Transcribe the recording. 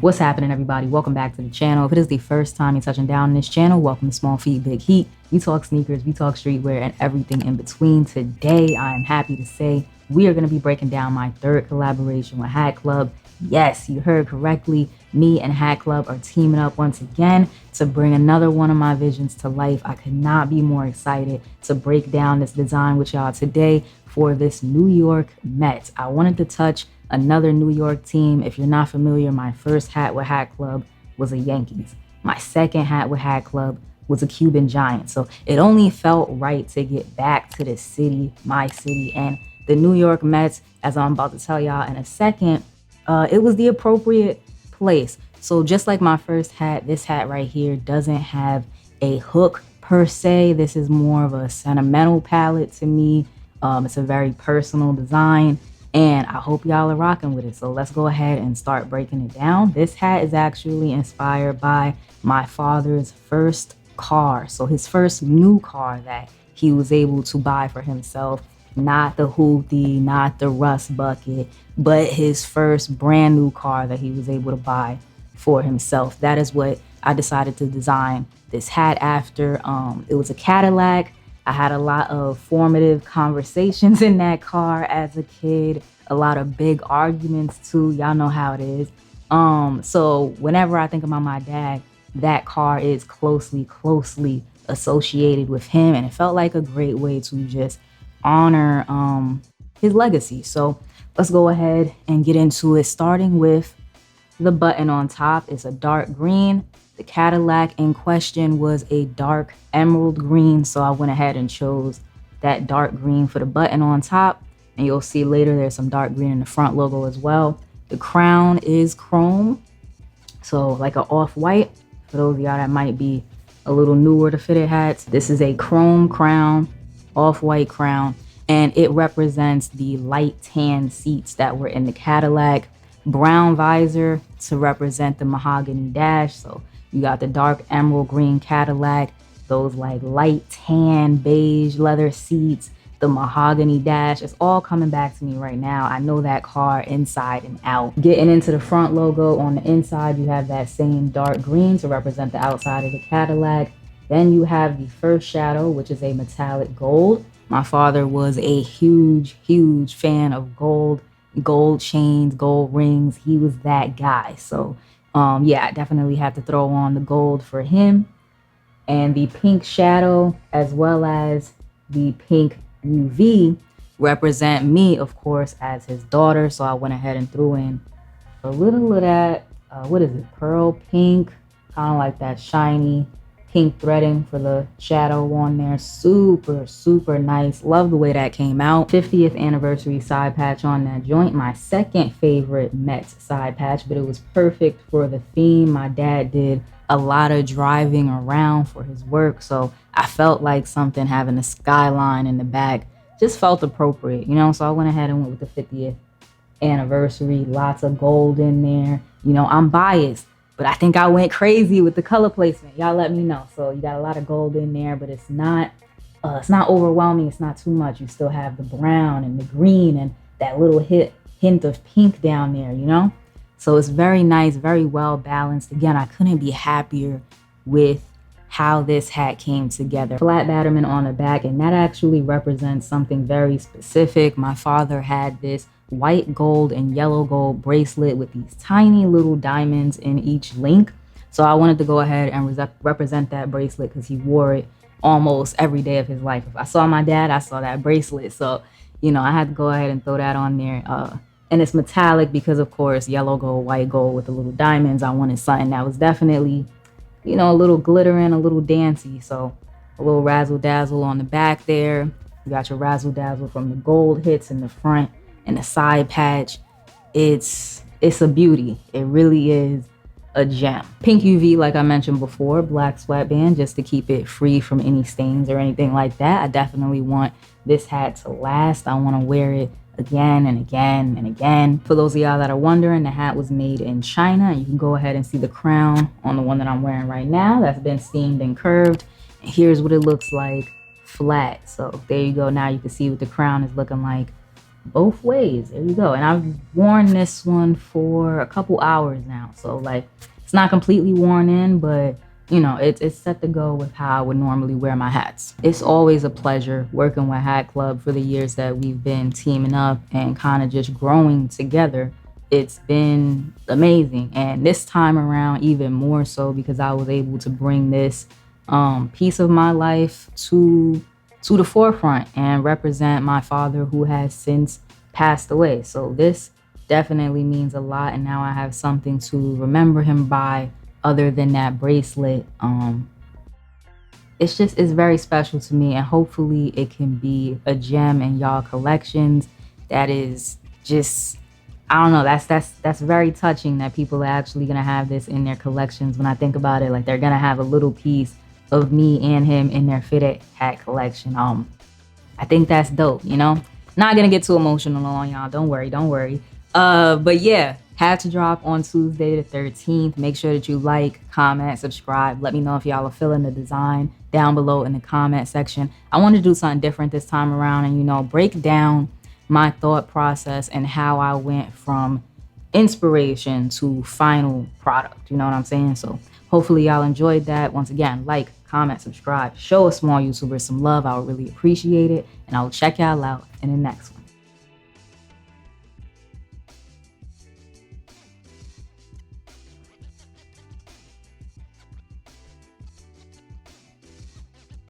What's happening, everybody? Welcome back to the channel. If it is the first time you're touching down on this channel, welcome to Small Feet Big Heat. We talk sneakers, we talk streetwear, and everything in between. Today, I am happy to say we are going to be breaking down my third collaboration with Hat Club. Yes, you heard correctly. Me and Hat Club are teaming up once again to bring another one of my visions to life. I could not be more excited to break down this design with y'all today for this New York Mets. I wanted to touch another New York team. If you're not familiar, my first hat with Hat Club was a Yankees. My second hat with Hat Club was a Cuban Giant. So it only felt right to get back to the city, my city, and the New York Mets, as I'm about to tell y'all in a second. It was the appropriate place. So just like my first hat, this hat right here doesn't have a hook per se. This is more of a sentimental palette to me. It's a very personal design, and I hope y'all are rocking with it. So let's go ahead and start breaking it down. This hat is actually inspired by my father's first car. So his first new car that he was able to buy for himself. Not the hoopty, not the rust bucket, but his first brand new car that he was able to buy for himself. That is what I decided to design this hat after. It was a Cadillac. I had a lot of formative conversations in that car as a kid, a lot of big arguments too. Y'all know how it is. So whenever I think about my dad, that car is closely associated with him, and it felt like a great way to just honor his legacy. So let's go ahead and get into it, starting with the button on top. It's a dark green. The Cadillac in question was a dark emerald green, so I went ahead and chose that dark green for the button on top. And you'll see later there's some dark green in the front logo as well. The crown is chrome, so like an off-white. For those of y'all that might be a little newer to fitted hats, this is a chrome crown, off-white crown, and it represents the light tan seats that were in the Cadillac. Brown visor to represent the mahogany dash. So you got the dark emerald green Cadillac, those like light tan beige leather seats, the mahogany dash. It's all coming back to me right now. I know that car inside and out. Getting into the front logo, on the inside you have that same dark green to represent the outside of the Cadillac. Then you have the first shadow, which is a metallic gold. My father was a huge fan of gold chains, gold rings. He was that guy. So yeah, I definitely had to throw on the gold for him. And the pink shadow as well as the pink UV represent me, of course, as his daughter. So I went ahead and threw in a little of that, what is it, pearl pink, kind of like that shiny pink threading for the shadow on there. Super nice. Love the way that came out. 50th anniversary side patch on that joint. My second favorite Mets side patch, but it was perfect for the theme. My dad did a lot of driving around for his work, so I felt like something having a skyline in the back just felt appropriate, you know. So I went ahead and went with the 50th anniversary. Lots of gold in there. You know, I'm biased, but I think I went crazy with the color placement. Y'all let me know. So you got a lot of gold in there, but it's not overwhelming. It's not too much. You still have the brown and the green and that little hint of pink down there, you know? So it's very nice, very well balanced. Again, I couldn't be happier with how this hat came together. Flat batterman on the back, and that actually represents something very specific. My father had this white gold and yellow gold bracelet with these tiny little diamonds in each link. So I wanted to go ahead and represent that bracelet because he wore it almost every day of his life. If I saw my dad, I saw that bracelet. So, you know, I had to go ahead and throw that on there. And it's metallic because, of course, yellow gold, white gold with the little diamonds. I wanted something that was definitely, you know, a little glittering, a little dancey. So a little razzle dazzle on the back there. You got your razzle dazzle from the gold hits in the front and the side patch. It's a beauty. It really is a gem. Pink UV, like I mentioned before, black sweatband just to keep it free from any stains or anything like that. I definitely want this hat to last. I want to wear it again and again and again. For those of y'all that are wondering, the hat was made in China. You can go ahead and see the crown on the one that I'm wearing right now. That's been steamed and curved. And here's what it looks like flat. So there you go. Now you can see what the crown is looking like both ways. There you go. And I've worn this one for a couple hours now. So like it's not completely worn in, but you know, it's set to go with how I would normally wear my hats. It's always a pleasure working with Hat Club for the years that we've been teaming up and kind of just growing together. It's been amazing. And this time around, even more so because I was able to bring this piece of my life to the forefront and represent my father who has since passed away. So this definitely means a lot. And now I have something to remember him by other than that bracelet. It's very special to me, and hopefully it can be a gem in y'all collections that is just, I don't know, that's very touching that people are actually gonna have this in their collections. When I think about it, like they're gonna have a little piece of me and him in their fitted hat collection. I think that's dope, you know? Not gonna get too emotional on y'all. Don't worry, don't worry. But yeah, had to drop on Tuesday the 13th. Make sure that you like, comment, subscribe. Let me know if y'all are feeling the design down below in the comment section. I want to do something different this time around and, you know, break down my thought process and how I went from inspiration to final product. You know what I'm saying? So hopefully y'all enjoyed that. Once again, like, comment, subscribe, show a small YouTuber some love. I would really appreciate it. And I will check y'all out in the next one.